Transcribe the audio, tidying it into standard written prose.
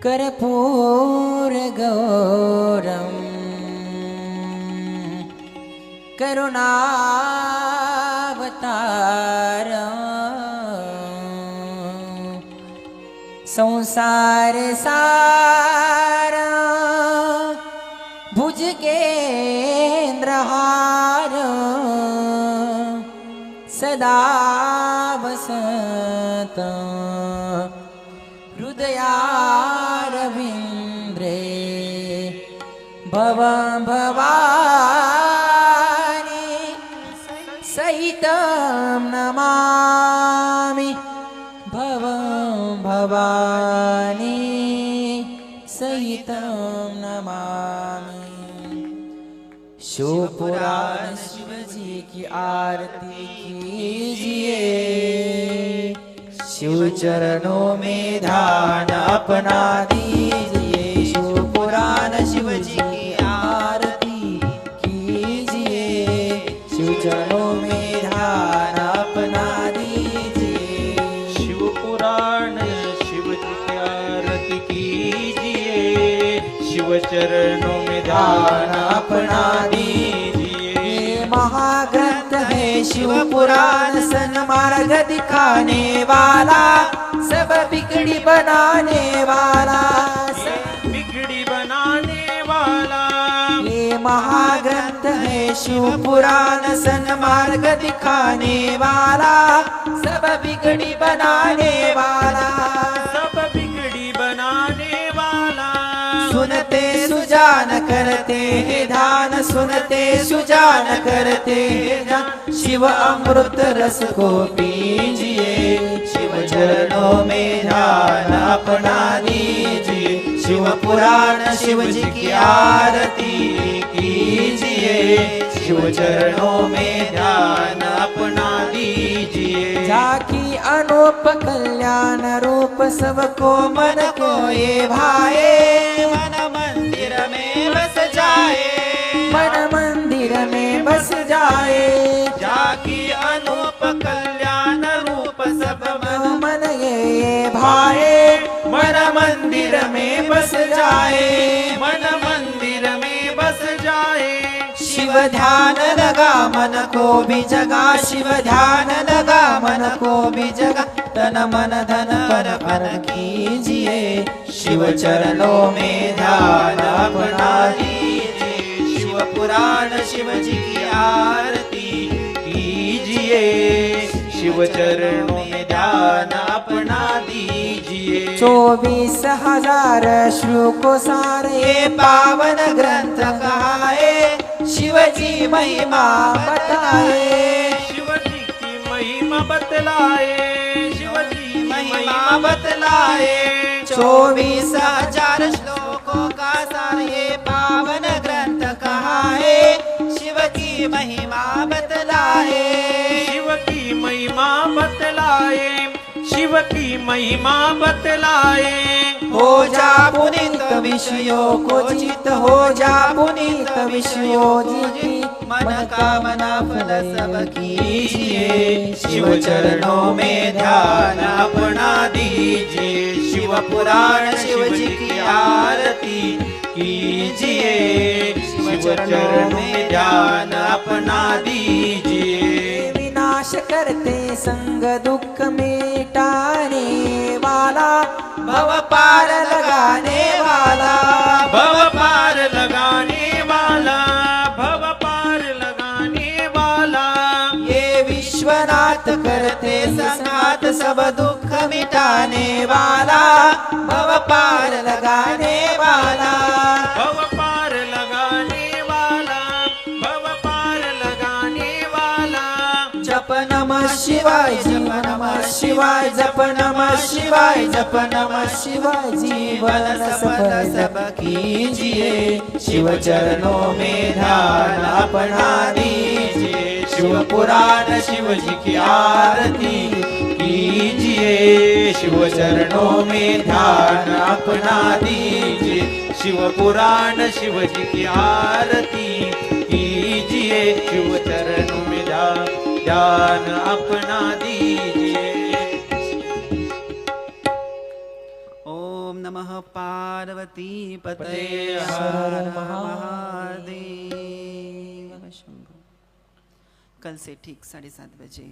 कर्पूर गौरम करुणावतारम संसार सार भुजगेन्द्रहार सदा वसत हृदयारविन्द्रे भवं भवानी सहितं नमामि भवं भवानी सहितं नमामि। शिवपुराण शिवजी की आरती कीजिए, शिव चरणों में ध्यान अपना दीजिए। शिवपुराण शिवजी की आरती कीजिए, शिव चरणों में ध्यान अपना दीजिए। शिवपुराण शिवजी की आरती कीजिए, शिव चरणों में ध्यान अपना दीजिए। महाग्रंथ है शिव पुराण, सन्मार्ग दिखाने वाला, सब बिगड़ी बनाने वाला, बिगड़ी बनाने वाला। ये महाग्रंथ है शिव पुराण, सन्मार्ग दिखाने वाला, सब बिगड़ी बनाने वाला, सब बिगड़ी बनाने वाला। सुनते सुजान करते हैं ध्यान, सुनते सुजान करते हैं ध्यान। शिव अमृत रस को पीजिए, शिव चरणों में ध्यान अपना दीजिए। शिव पुराण शिव जी की आरती कीजिए, शिव चरणों में ध्यान अपना दीजिए। झाकी अनूप कल्याण रूप सबको मन को ये भाए, मन मंदिर में बस जाए, मन मंदिर में बस जाए। जाकी अनूप कल्याण रूप सब मन ये भाए, मन मंदिर में बस जाए, मन मंदिर में बस जाए। शिव ध्यान लगा मन को भी जगा, शिव ध्यान लगा मन को भी जगा। तन मन धन पर अर्पण कीजिए, शिव चरणों में ध्यान अपना दीजिए। शिव पुराण शिव जी की आरती कीजिए, शिव चरणों में ध्यान अपना दीजिए। 24,000 श्लोकों सारे पावन ग्रंथ कहाए, शिवजी महिमा बताए, शिवजी की महिमा बतलाए, शिवजी महिमा बतलाए। 24,000 श्लोकों का सार ये पावन ग्रंथ कहाए, शिव की महिमा बतलाए, शिव की महिमा बतलाए, शिव की महिमा बतलाए। हो जा पुनीत विषयों को जीत, हो जा पुनीत विषयों जीत। मन कामना फल सब कीजिए, शिव चरणों में ध्यान अपना दीजिए। शिव पुराण शिव जी की आरती कीजिए, शिव चरणों में ध्यान अपना दीजिए। विनाश करते संग दुख मिटाने वाला, भव पार लगाने वाला, भव पार लगाने वाला, भव पार लगाने वाला। ये विश्वनाथ करते संगात सब दुख मिटाने वाला, भव पार लगाने वाला, भव पार लगाने वाला, भव पार लगाने वाला। जप नमः शिवाय, जप नमः शिवाय, जप नमः शिवाय, जप नमः शिवाय। जीवन सफल सब कीजिए, शिव चरणों में ध्यान अपना दीजिए। शिव पुराण शिव जी की आरती कीजिए, शिव चरणों में ध्यान अपना दीजिए। शिव पुराण शिव जी की आरती कीजिए, शिव चरणों में ध्यान अपना दीजिए। ओम नमः पार्वती पते हर हर महादेव। महादेव शंभो। कल से ठीक 7:30 बजे